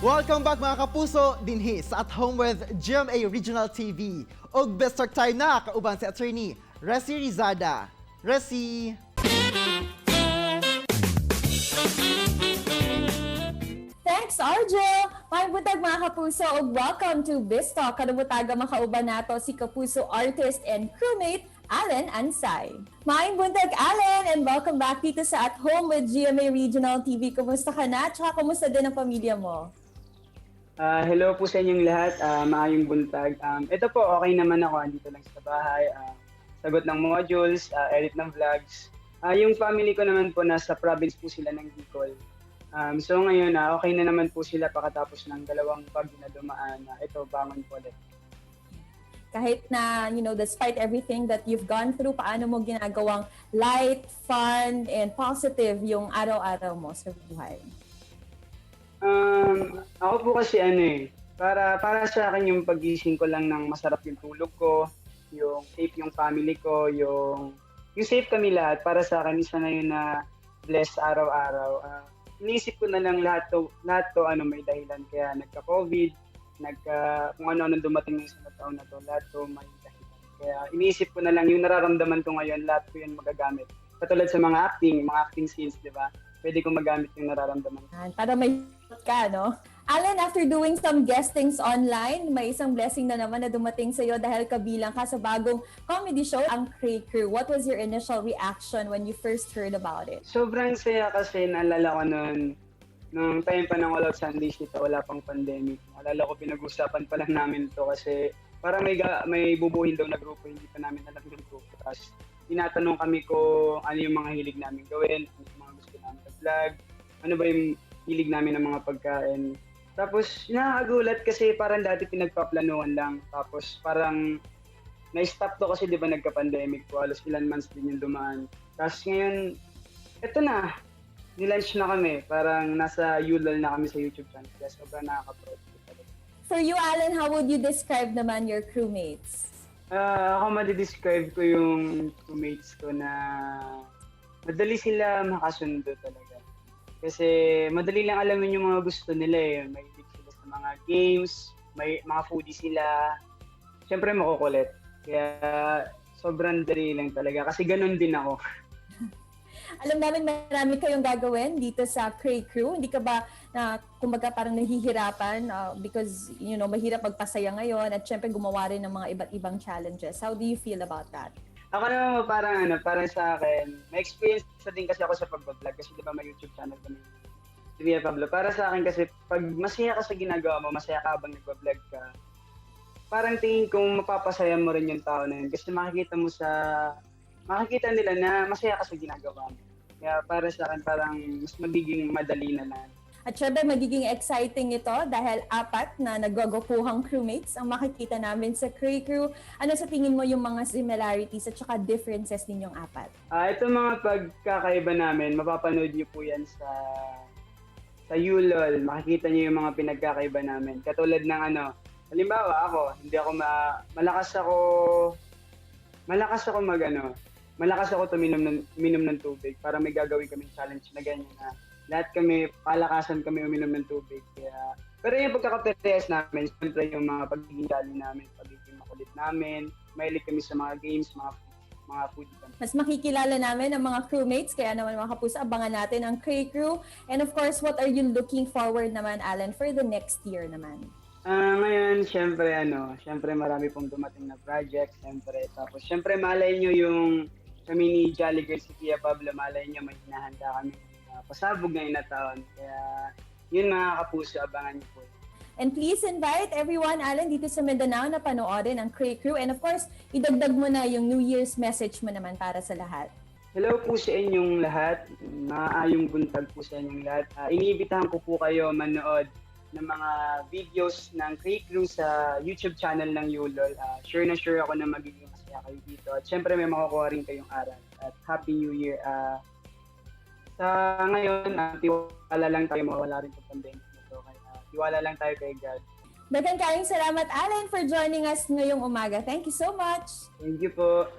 Welcome back mga kapuso dinhi sa At Home with GMA Regional TV. Og best talk tayo na kauban si attorney Resi Rizada. Resi! Thanks, Arjo! May butag mga kapuso ug welcome to Bistalk. Kadabutaga makauban nato si kapuso artist and crewmate Allen Ansay. Maayong buntag, Allen, and welcome back dito sa At Home with GMA Regional TV. Kumusta ka na? Tsaka kumusta din ang pamilya mo? Hello po sa inyong lahat, maayong buntag. Ito po, okay naman ako, andito lang sa bahay, sagot ng modules, edit ng vlogs. Yung family ko naman po, nasa province po sila ng Bicol. So ngayon, okay na naman po sila pakatapos ng dalawang bagyo na dumaan. Ito, bangon po ulit. Kahit na, despite everything that you've gone through, paano mo ginagawang light, fun, and positive yung araw-araw mo sa buhay? Ako po kasi para sa akin yung pagising ko lang ng masarap yung tulog ko, yung safe yung family ko, yung safe kami lahat. Para sa akin, isa na yun na blessed araw-araw. Iniisip ko na lang lahat to may dahilan. Kaya nagka-COVID, kung ano-ano dumating ng isang taon na to, lahat to may dahilan. Kaya iniisip ko na lang yung nararamdaman ko ngayon, lahat ko yun magagamit. Katulad sa mga acting scenes, di ba? Pwede kong magamit yung nararamdaman. Para may ka, no? Alan, after doing some guestings online, may isang blessing na naman na dumating sa iyo dahil kabilang ka sa bagong comedy show, ang Cray Crew. What was your initial reaction when you first heard about it? Sobrang saya kasi naalala ko nung time pa ng All Out Sundays dito, wala pang pandemic. Naalala ko pinag-usapan pa lang namin ito kasi parang may bubuhin daw na grupo, hindi pa namin alam yung grupo. Tapos tinatanong kami kung ano yung mga hilig namin gawin, ano yung mga gusto namin vlog, ano ba yung hilig namin ng mga pagkain. Tapos nakakagulat kasi parang dati pinagpaplanuhan lang. Tapos parang na-stop to kasi di ba nagka-pandemic po. Halos ilan months din yung dumaan. Tapos ngayon, eto na. Nilaunch na kami. Parang nasa ULOL na kami sa YouTube channel. Kaya sobrang nakaka-proud po talaga. For you, Alan, how would you describe naman your crewmates? Ako madidescribe ko yung crewmates ko na madali sila makasundo talaga. Kasi madali lang alamin yung mga gusto nila eh. Mahilig sila sa mga games, may mga foodie sila. Siyempre makukulit. Kaya sobrang dali lang talaga. Kasi ganun din ako. Alam namin marami kayong gagawin dito sa Cray Crew. Hindi ka ba kumbaga parang nahihirapan because mahirap magpasaya ngayon at syempre gumawa rin ng mga iba't ibang challenges. How do you feel about that? Ako naman parang sa akin, may experience din kasi ako sa pag-vlog kasi di ba may YouTube channel kami. Si Via Pablo. Para sa akin kasi pag masaya ka sa ginagawa mo, masaya ka habang nag-vlog ka, parang tingin ko mapapasaya mo rin yung tao na yun kasi makikita nila na masaya ka sa ginagawa mo. Kaya para sa akin parang mas magiging madali na lang. At syempre, magiging exciting ito dahil 4 na nagwawapuhang crewmates ang makikita namin sa Cray Crew. Ano sa tingin mo yung mga similarities at saka differences ninyong 4? Ito mga pagkakaiba namin, mapapanood niyo po yan sa ULOL. Makikita niyo yung mga pinagkakaiba namin. Katulad ng halimbawa ako, malakas ako tuminom ng tubig para may gagawin kaming challenge na ganyan na lahat kami, palakasan kami uminom ng tubig. Pero yung pagkakaparehas namin, siyempre yung mga pagiging galing namin, pagiging makulit namin, mahilig kami sa mga games, mga foodie kami. Mas makikilala namin ang mga crewmates, kaya naman mga kapuso, abangan natin ang Cray Crew. And of course, what are you looking forward naman, Alan, for the next year naman? Ngayon, siyempre marami pong dumating na project, Tapos siyempre malay nyo yung kami ni Jolly Girl si Pia Pablo, malay nyo may hinahanda kami pasabog ngayon na taon. Kaya yun mga kapuso, abangan niyo po. And please invite everyone, Alan, dito sa Mindanao na panoorin ang Cray Crew. And of course, idagdag mo na yung New Year's message mo naman para sa lahat. Hello po sa inyong lahat. Maayong buntag po sa inyong lahat. Iniibitahan ko po kayo manood ng mga videos ng Cray Crew sa YouTube channel ng ULOL. Sure na sure ako na magiging masaya kayo dito. At syempre may makukuha rin kayong aral. At Happy New Year. Sa ngayon, tiwala lang tayo, mawala rin sa pandemic nito. Kaya tiwala lang tayo kay God. Daghang kaayong salamat, Alan, for joining us ngayong umaga. Thank you so much. Thank you po.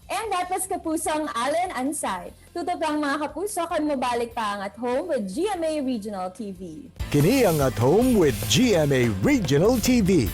And that was Kapusong Allen Ansay. Tutok lang mga kapuso, kung mabalik pa ang At Home with GMA Regional TV. Kini ang At Home with GMA Regional TV.